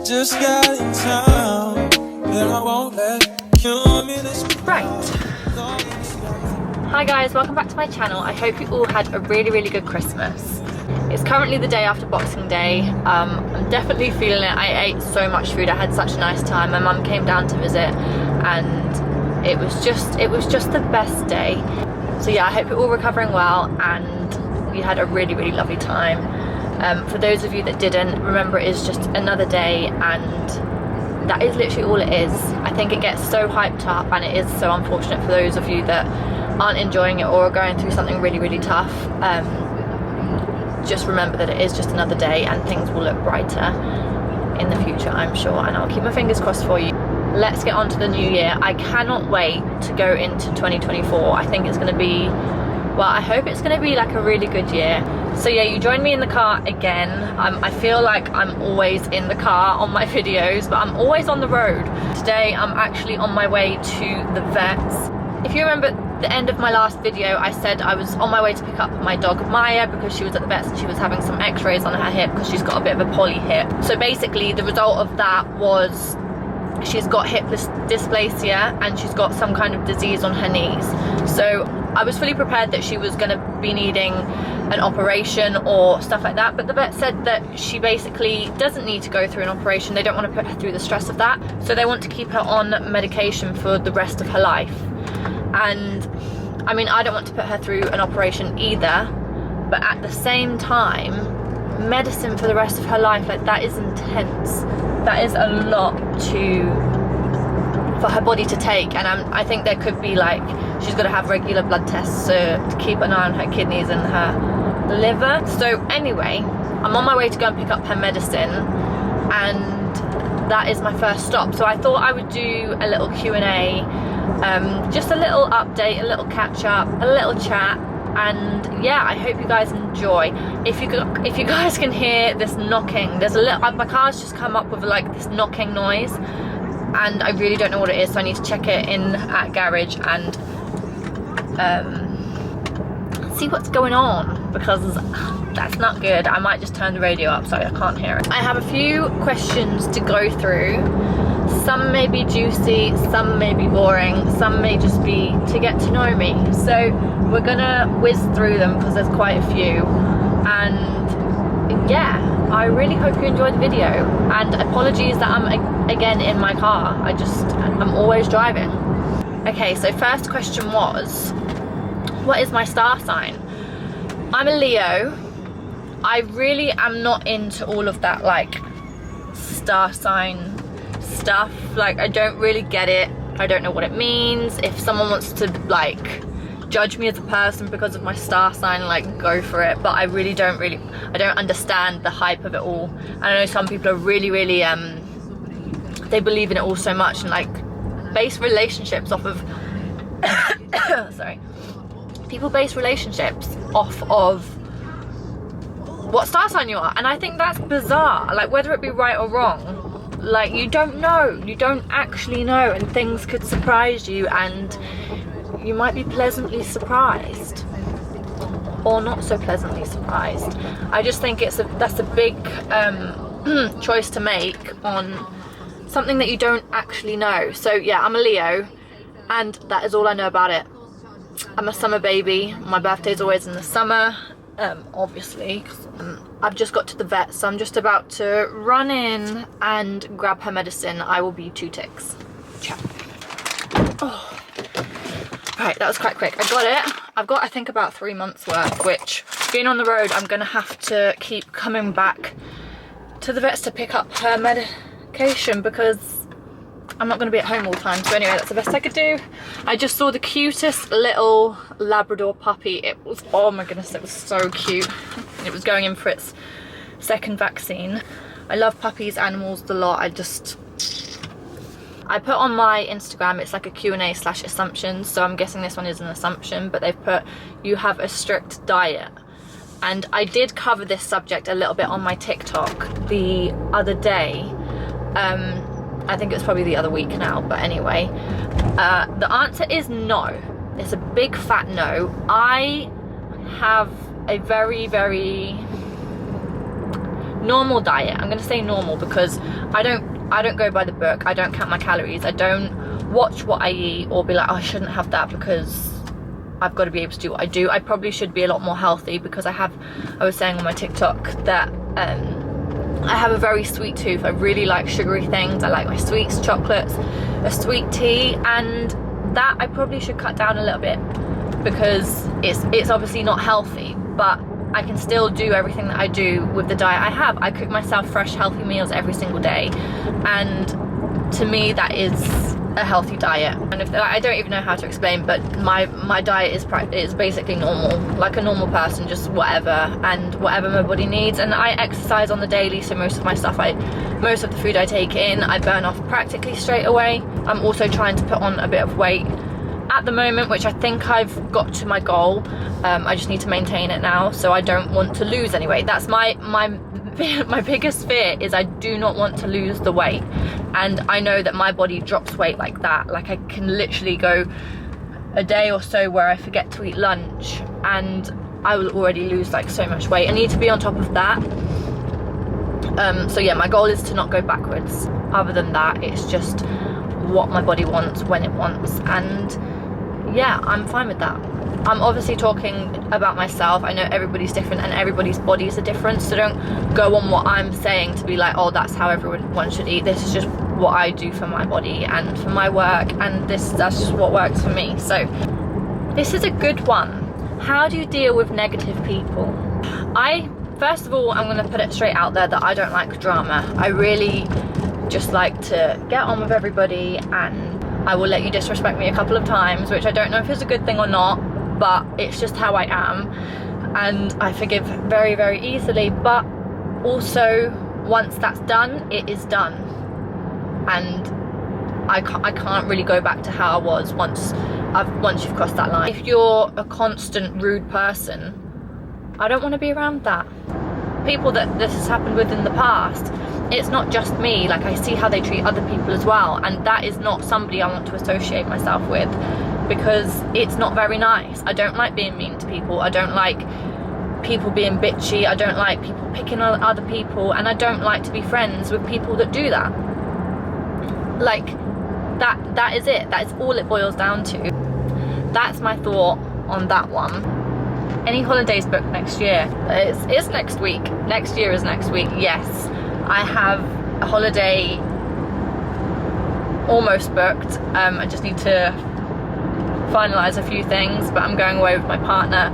Just got in town, and I won't let you minutes. Right. Hi guys, welcome back to my channel. I hope you all had a really good Christmas. It's currently the day after Boxing Day. I'm definitely feeling it. I ate so much food. I had such a nice time. My mum came down to visit and it was just the best day. So yeah, I hope you're all recovering well and you had a really lovely time. For those of you that didn't, remember it is just another day and that is literally all it is. I think it gets so hyped up and it is so unfortunate for those of you that aren't enjoying it or are going through something really tough. Just remember that it is just another day and things will look brighter in the future, I'm sure, and I'll keep my fingers crossed for you. Let's get on to the new year. I cannot wait to go into 2024. I think it's going to be, well, I hope it's going to be like a really good year. So yeah, you joined me in the car again. I feel like I'm always in the car on my videos, but I'm always on the road. Today I'm actually on my way to the vets. If you remember the end of my last video, I said I was on my way to pick up my dog Maya because she was at the vets and she was having some x-rays on her hip because she's got a bit of a poly hip. So basically the result of that was she's got hip dysplasia and she's got some kind of disease on her knees. So I was fully prepared that she was going to be needing an operation or stuff like that, but the vet said that she basically doesn't need to go through an operation. They don't want to put her through the stress of that, so they want to keep her on medication for the rest of her life. And I mean, I don't want to put her through an operation either, but at the same time, medicine for the rest of her life, like, that is intense. That is a lot for her body to take, and I think there could be, like, she's got to have regular blood tests to keep an eye on her kidneys and her liver. So anyway, I'm on my way to go and pick up her medicine, and that is my first stop. So I thought I would do a little Q&A, just a little update, a little catch up, a little chat, and yeah, I hope you guys enjoy. If you guys can hear this knocking, there's a little, my car's just come up with like this knocking noise, and I really don't know what it is, so I need to check it in at garage and see what's going on, because that's not good. I might just turn the radio up so I can't hear it. I have a few questions to go through. Some may be juicy, some may be boring, some may just be to get to know me. So we're gonna whiz through them because there's quite a few. And yeah, I really hope you enjoyed the video. And apologies that I'm again in my car. I'm always driving. Okay, so first question was, what is my star sign? I'm a Leo. I really am not into all of that like star sign stuff. Like, I don't really get it. I don't know what it means. If someone wants to like judge me as a person because of my star sign, like, go for it, but I don't understand the hype of it all. And I know some people are really they believe in it all so much and like base relationships off of sorry, people base relationships off of what star sign you are, and I think that's bizarre. Like, whether it be right or wrong, like, you don't know, you don't actually know, and things could surprise you and you might be pleasantly surprised or not so pleasantly surprised. I just think that's a big choice to make on something that you don't actually know. So yeah, I'm a Leo and that is all I know about it. I'm a summer baby. My birthday's always in the summer, obviously, 'cause I've just got to the vet, so I'm just about to run in and grab her medicine. I will be 2 ticks. Ciao. Oh. Right, that was quite quick. I got it. I've got, I think, about 3 months worth, which, being on the road, I'm gonna have to keep coming back to the vets to pick up her medication because I'm not gonna be at home all the time. So anyway, that's the best I could do. I just saw the cutest little Labrador puppy. It was, oh my goodness, it was so cute. It was going in for its 2nd vaccine. I love puppies, animals a lot. I put on my Instagram, it's like a Q&A/assumptions, so I'm guessing this one is an assumption, but they've put, you have a strict diet. And I did cover this subject a little bit on my TikTok the other day. I think it's probably the other week now, but anyway. The answer is no. It's a big fat no. I have a very normal diet. I'm gonna say normal because I don't go by the book. I don't count my calories. I don't watch what I eat or be like, oh, I shouldn't have that because I've got to be able to do what I do. I probably should be a lot more healthy because I was saying on my TikTok that I have a very sweet tooth. I really like sugary things. I like my sweets, chocolates, a sweet tea, and that I probably should cut down a little bit because it's obviously not healthy, but I can still do everything that I do with the diet I have. I cook myself fresh, healthy meals every single day, and to me that is a healthy diet. And I don't even know how to explain, but my diet is basically normal, like a normal person, just whatever my body needs. And I exercise on the daily, so most of the food I take in I burn off practically straight away. I'm also trying to put on a bit of weight at the moment, which I think I've got to my goal. I just need to maintain it now, so I don't want to lose any weight. That's my biggest fear, is I do not want to lose the weight. And I know that my body drops weight like that. Like, I can literally go a day or so where I forget to eat lunch and I will already lose like so much weight. I need to be on top of that. So yeah, my goal is to not go backwards. Other than that, it's just what my body wants when it wants, and yeah, I'm fine with that. I'm obviously talking about myself. I know everybody's different and everybody's bodies are different, so don't go on what I'm saying to be like, oh, that's how everyone should eat. This is just what I do for my body and for my work, and that's just what works for me. So this is a good one. How do you deal with negative people? First of all, I'm going to put it straight out there that I don't like drama. I really just like to get on with everybody, and I will let you disrespect me a couple of times, which I don't know if it's a good thing or not, but it's just how I am, and I forgive very, very easily. But also, once that's done, it is done, and I can't really go back to how I was once you've crossed that line. If you're a constant rude person, I don't want to be around that. People that this has happened with in the past, it's not just me. Like, I see how they treat other people as well, and that is not somebody I want to associate myself with, because it's not very nice. I don't like being mean to people. I don't like people being bitchy. I don't like people picking on other people, and I don't like to be friends with people that do that. Like, that is it. That is all it boils down to. That's my thought on that one. Any holidays booked next year? It's next week. Next year is next week, yes. I have a holiday almost booked. I just need to finalise a few things, but I'm going away with my partner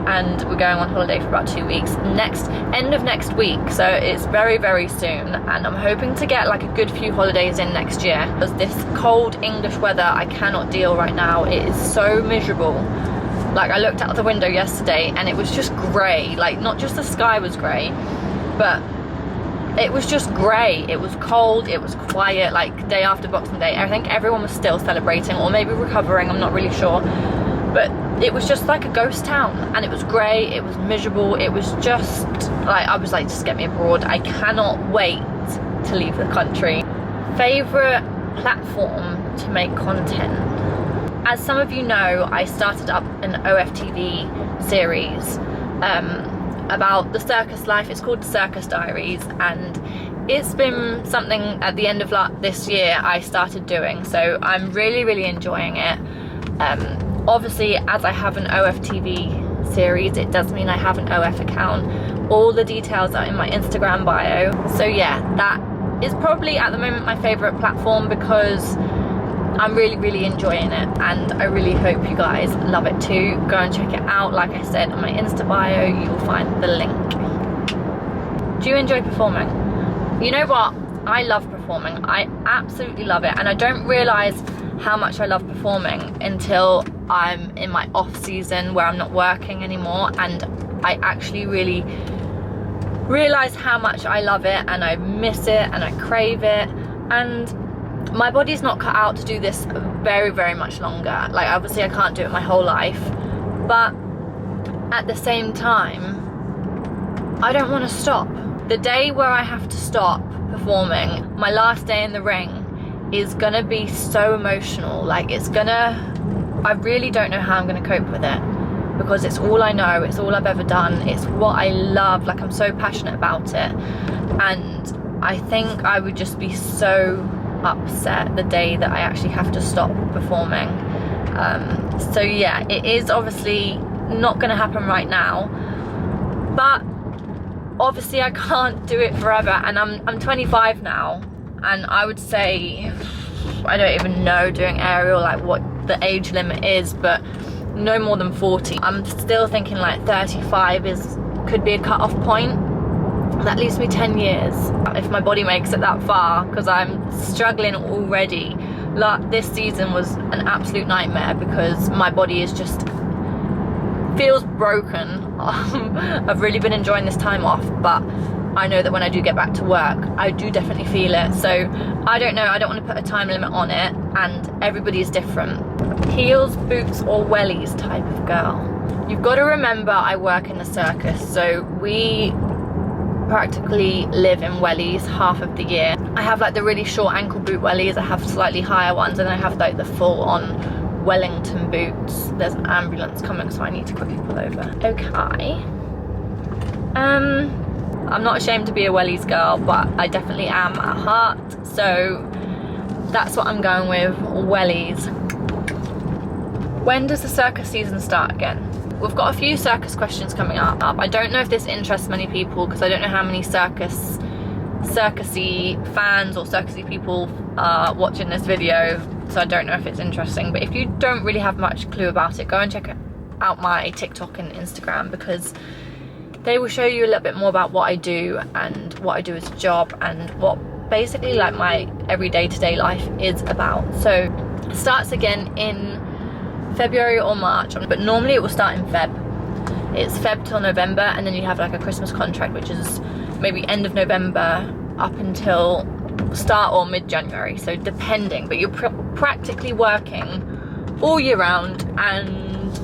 and we're going on holiday for about 2 weeks. End of next week, so it's very, very soon, and I'm hoping to get like a good few holidays in next year, because this cold English weather I cannot deal right now. It is so miserable. Like, I looked out the window yesterday and it was just grey. Like, not just the sky was grey, but it was just grey. It was cold, it was quiet. Like, day after Boxing Day, I think everyone was still celebrating, or maybe recovering, I'm not really sure, but it was just like a ghost town, and it was grey, it was miserable. It was just like, I was like, just get me abroad. I cannot wait to leave the country. Favourite platform to make content? As some of you know, I started up an OFTV series about the circus life. It's called Circus Diaries, and it's been something at the end of this year I started doing, so I'm really, really enjoying it. Obviously, as I have an OFTV series, it does mean I have an OF account. All the details are in my Instagram bio. So yeah, that is probably at the moment my favourite platform, because I'm really, really enjoying it, and I really hope you guys love it too. Go and check it out. Like I said, on my Insta bio you will find the link. Do you enjoy performing? You know what? I love performing. I absolutely love it, and I don't realise how much I love performing until I'm in my off season where I'm not working anymore, and I actually really realise how much I love it, and I miss it, and I crave it, and my body's not cut out to do this very, very much longer. Like, obviously I can't do it my whole life, but at the same time I don't want to stop. The day where I have to stop performing, my last day in the ring, is gonna be so emotional. Like, I really don't know how I'm gonna cope with it. because it's all I know, it's all I've ever done, it's what I love, like I'm so passionate about it. And I think I would just be so upset the day that I actually have to stop performing. So yeah, it is obviously not going to happen right now, but obviously I can't do it forever, and I'm 25 now, and I would say, I don't even know doing aerial like what the age limit is, but no more than 40. I'm still thinking like 35 could be a cut-off point. That leaves me 10 years if my body makes it that far, because I'm struggling already. This season was an absolute nightmare because my body is just feels broken. I've really been enjoying this time off, but I know that when I do get back to work, I do definitely feel it. So I don't know, I don't want to put a time limit on it, and everybody is different. Heels, boots or wellies type of girl. You've got to remember I work in the circus, so we practically live in wellies half of the year. I have like the really short ankle boot wellies, I have slightly higher ones, and I have like the full on Wellington boots. There's an ambulance coming, so I need to quickly pull over. Okay. I'm not ashamed to be a wellies girl, but I definitely am at heart, so that's what I'm going with, wellies. When does the circus season start again? We've got a few circus questions coming up. I don't know if this interests many people because I don't know how many circusy fans or circusy people are watching this video, so I don't know if it's interesting. But if you don't really have much clue about it, go and check out my TikTok and Instagram, because they will show you a little bit more about what I do and what I do as a job and what basically like my everyday to-day life is about. So it starts again in February or March, but normally it will start in Feb. It's Feb till November, and then you have like a Christmas contract, which is maybe end of November up until start or mid-January, so depending, but you're practically working all year round, and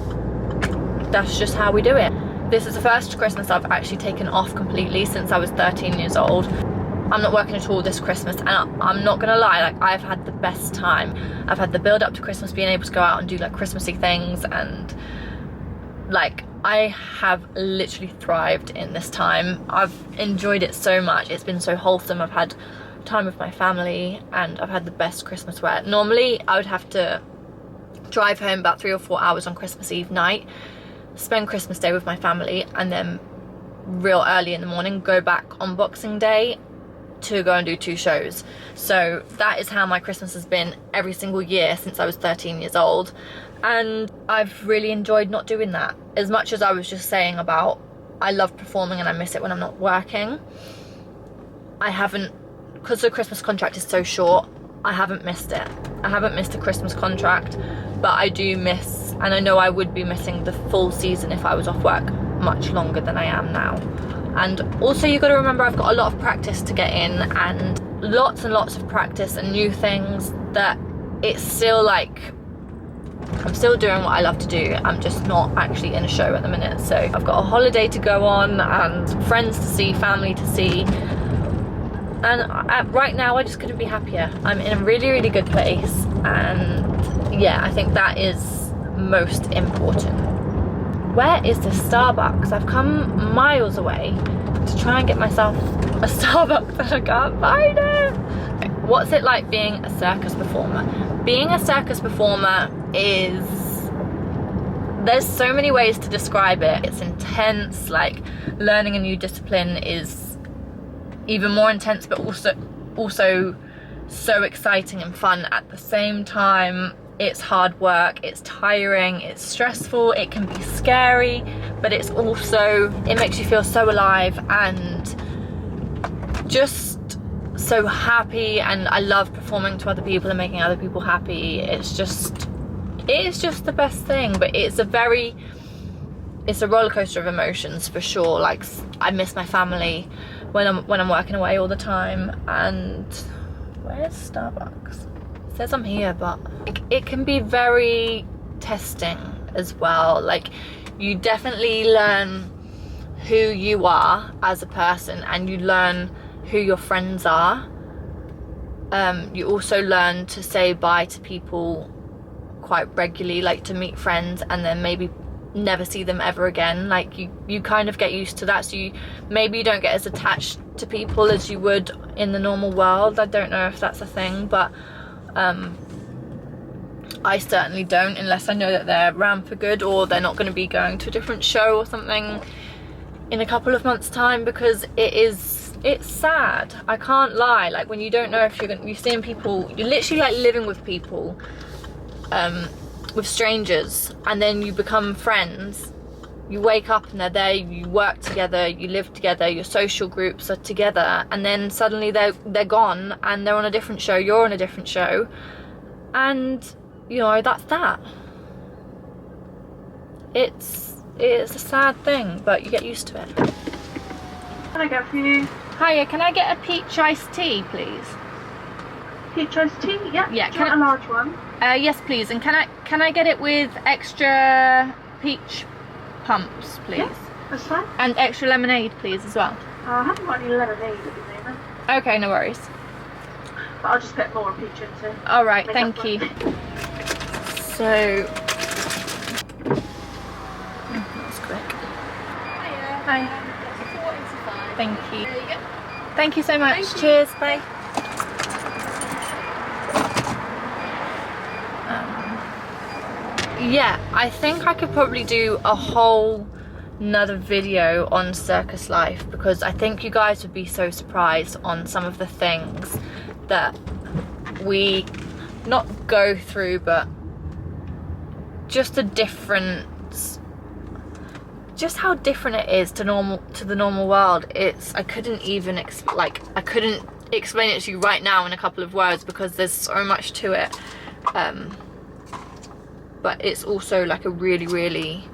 that's just how we do it. This is the first Christmas I've actually taken off completely since I was 13 years old. I'm not working at all this Christmas, and I'm not gonna lie, like I've had the best time. I've had the build up to Christmas, being able to go out and do like Christmassy things, and like I have literally thrived in this time. I've enjoyed it so much. It's been so wholesome. I've had time with my family, and I've had the best Christmas wear. Normally I would have to drive home about 3 or 4 hours on Christmas Eve night, spend Christmas Day with my family, and then real early in the morning go back on Boxing Day to go and do 2 shows. So that is how my Christmas has been every single year since I was 13 years old, and I've really enjoyed not doing that. As much as I was just saying about I love performing and I miss it when I'm not working, I haven't, because the Christmas contract is so short, I haven't missed it. I haven't missed a Christmas contract, but I do miss, and I know I would be missing the full season if I was off work much longer than I am now. And also you got to remember I've got a lot of practice to get in, and lots of practice and new things, that it's still like I'm still doing what I love to do. I'm just not actually in a show at the minute. So I've got a holiday to go on and friends to see, family to see, and right now I just couldn't be happier. I'm in a really good place, and yeah, I think that is most important. Where is this Starbucks? I've come miles away to try and get myself a Starbucks and I can't find it. What's it like being a circus performer? Being a circus performer is, there's so many ways to describe it. It's intense, like learning a new discipline is even more intense, but also so exciting and fun at the same time. It's hard work, it's tiring, it's stressful, it can be scary, but it's also, it makes you feel so alive and just so happy. And I love performing to other people and making other people happy. It is just the best thing. But it's a roller coaster of emotions for sure. Like I miss my family when I'm working away all the time. And where's Starbucks? It says I'm here, but it can be very testing as well. Like you definitely learn who you are as a person, and you learn who your friends are. You also learn to say bye to people quite regularly, like to meet friends and then maybe never see them ever again. Like you kind of get used to that, so maybe you don't get as attached to people as you would in the normal world. I don't know if that's a thing, but I certainly don't, unless I know that they're around for good or they're not going to be going to a different show or something in a couple of months' time, because it's sad. I can't lie. Like, when you don't know if you're seeing people, you're literally like living with people, with strangers, and then you become friends. You wake up and they're there, you work together, you live together, your social groups are together, and then suddenly they're gone and they're on a different show, you're on a different show, and you know, that's that. It's a sad thing, but you get used to it. Can I go for you? Hiya, can I get a peach iced tea, please? Peach iced tea? Yeah. Yeah. Do you want a large one? Yes, please. And can I get it with extra peach pumps, please? Yeah, that's fine. And extra lemonade, please, as well. I haven't got any lemonade at the moment, Okay, no worries. but I'll just put more peach into. All right, make thank up you. one. So, that's quick. Hi. Thank you. There you go. Thank you so much. Thank you. Cheers. Bye. Yeah, I think I could probably do a whole another video on circus life, because I think you guys would be so surprised on some of the things that we not go through, but just the difference, just how different it is to the normal world. I couldn't even I couldn't explain it to you right now in a couple of words, because there's so much to it. But it's also like a really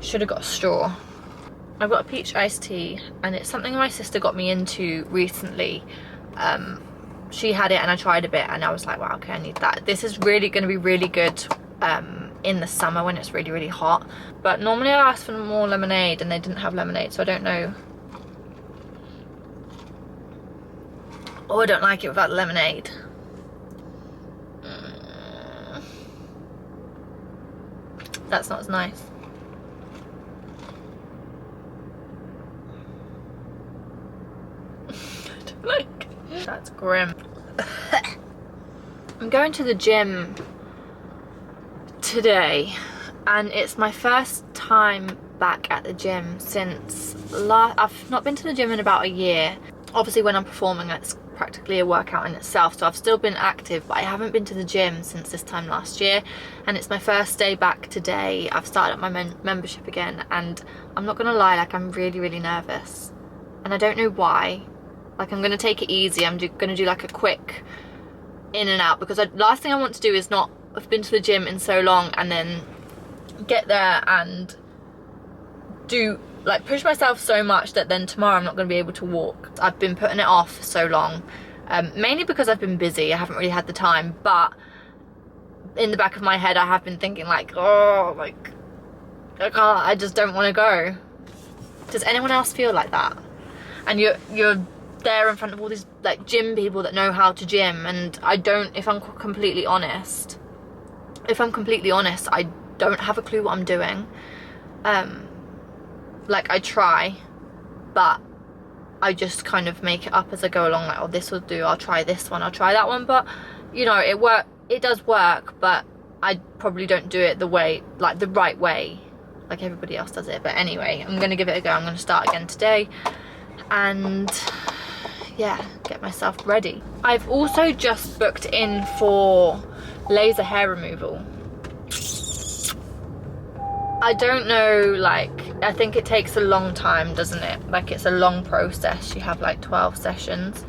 should have got a straw. I've got a peach iced tea, and it's something my sister got me into recently. She had it and I tried a bit and I was like, wow, okay, I need that. This is really going to be really good in the summer when it's really hot. But normally I ask for more lemonade and they didn't have lemonade, so I don't know. Oh, I don't like it without the lemonade. That's not as nice. I don't like it. That's grim. I'm going to the gym today, and it's my first time back at the gym since I've not been to the gym in about a year. Obviously when I'm performing, it's practically a workout in itself, so I've still been active, but I haven't been to the gym since this time last year, and it's my first day back today. I've started up my membership again, and I'm not gonna lie, like, I'm really nervous, and I don't know why. Like, I'm gonna take it easy. I'm gonna do like a quick in and out, because last thing I want to do is not have been to the gym in so long and then get there and push myself so much that then tomorrow I'm not going to be able to walk. I've been putting it off for so long, mainly because I've been busy. I haven't really had the time, but in the back of my head I have been thinking like, oh, like, I just don't want to go. Does anyone else feel like that? And you're there in front of all these like gym people that know how to gym, and I don't, if I'm completely honest, I don't have a clue what I'm doing. Like, I try, but I just kind of make it up as I go along, like, oh, this will do, I'll try this one, I'll try that one, but you know, it does work, but I probably don't do it the right way like everybody else does it. But anyway, I'm gonna give it a go. I'm gonna start again today and yeah, get myself ready. I've also just booked in for laser hair removal. I don't know, like, I think it takes a long time, doesn't it? Like, it's a long process. You have like 12 sessions,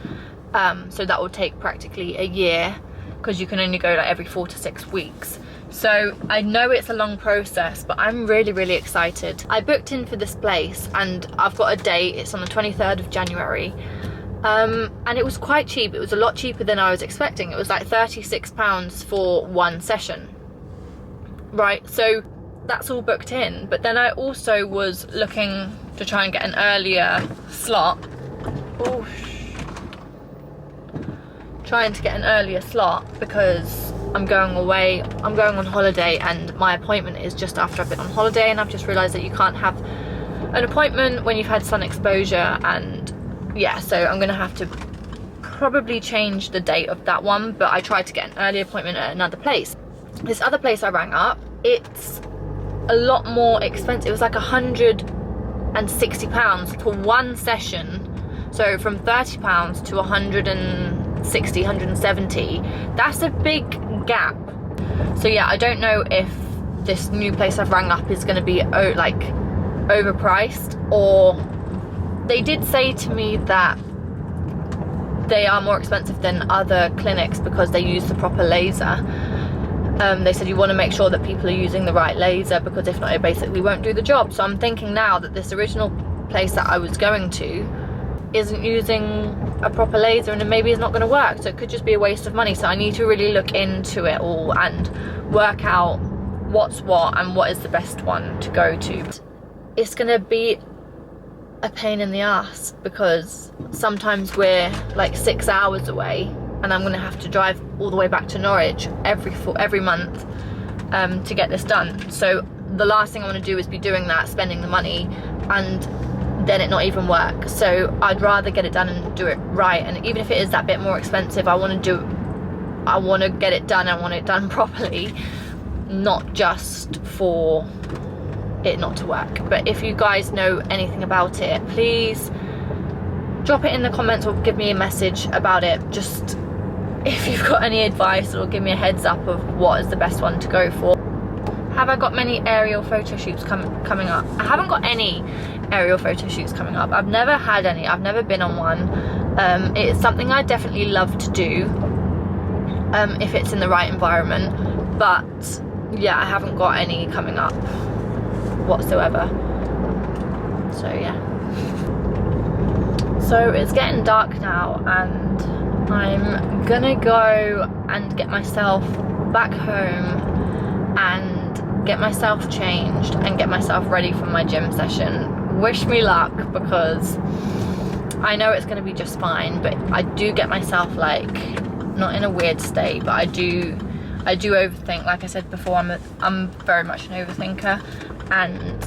so that will take practically a year, because you can only go like every 4 to 6 weeks. So I know it's a long process, but I'm really excited. I booked in for this place and I've got a date. It's on the 23rd of January. And it was quite cheap. It was a lot cheaper than I was expecting. It was like £36 for one session, right? So that's all booked in. But then I also was looking to try and get an earlier slot. Trying to get an earlier slot because I'm going away, I'm going on holiday, and my appointment is just after I've been on holiday, and I've just realised that you can't have an appointment when you've had sun exposure. And yeah, so I'm gonna have to probably change the date of that one, but I tried to get an early appointment at another place. This other place I rang up, it's a lot more expensive. It was like £160 for one session, so from £30 to 160, 170. That's a big gap. So yeah, I don't know if this new place I've rang up is going to be like overpriced, or they did say to me that they are more expensive than other clinics because they use the proper laser. They said you want to make sure that people are using the right laser, because if not, it basically won't do the job. So I'm thinking now that this original place that I was going to isn't using a proper laser, and maybe it's not going to work, so it could just be a waste of money. So I need to really look into it all and work out what's what and what is the best one to go to. It's going to be a pain in the ass because sometimes we're like 6 hours away, and I'm going to have to drive all the way back to Norwich every month to get this done. So the last thing I want to do is be doing that, spending the money, and then it not even work. So I'd rather get it done and do it right. And even if it is that bit more expensive, I want to get it done. I want it done properly, not just for it not to work. But if you guys know anything about it, please drop it in the comments or give me a message about it. Just if you've got any advice, or give me a heads up of what is the best one to go for. Have I got many aerial photo shoots coming up? I haven't got any aerial photo shoots coming up. I've never had any. I've never been on one. It's something I definitely love to do if it's in the right environment. But yeah, I haven't got any coming up whatsoever. So yeah. So it's getting dark now, and I'm gonna go and get myself back home and get myself changed and get myself ready for my gym session. Wish me luck, because I know it's going to be just fine, but I do get myself like not in a weird state, but I do overthink. Like I said before, I'm very much an overthinker, and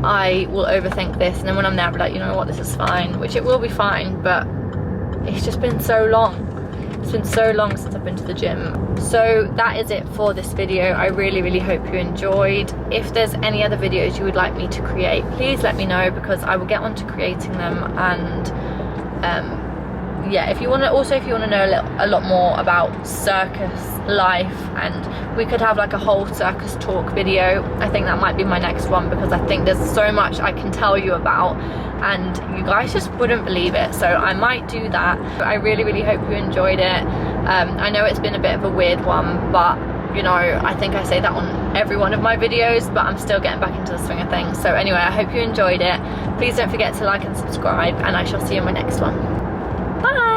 I will overthink this, and then when I'm there I'll be like, you know what, this is fine, which it will be fine, but it's just been so long. It's been so long since I've been to the gym. So that is it for this video. I really hope you enjoyed. If there's any other videos you would like me to create, please let me know, because I will get on to creating them. And yeah, if you want to know a lot more about circus life, and we could have like a whole circus talk video, I think that might be my next one, because I think there's so much I can tell you about and you guys just wouldn't believe it. So I might do that. I really hope you enjoyed it. I know it's been a bit of a weird one, but you know, I think I say that on every one of my videos, but I'm still getting back into the swing of things. So anyway, I hope you enjoyed it. Please don't forget to like and subscribe, and I shall see you in my next one. Bye!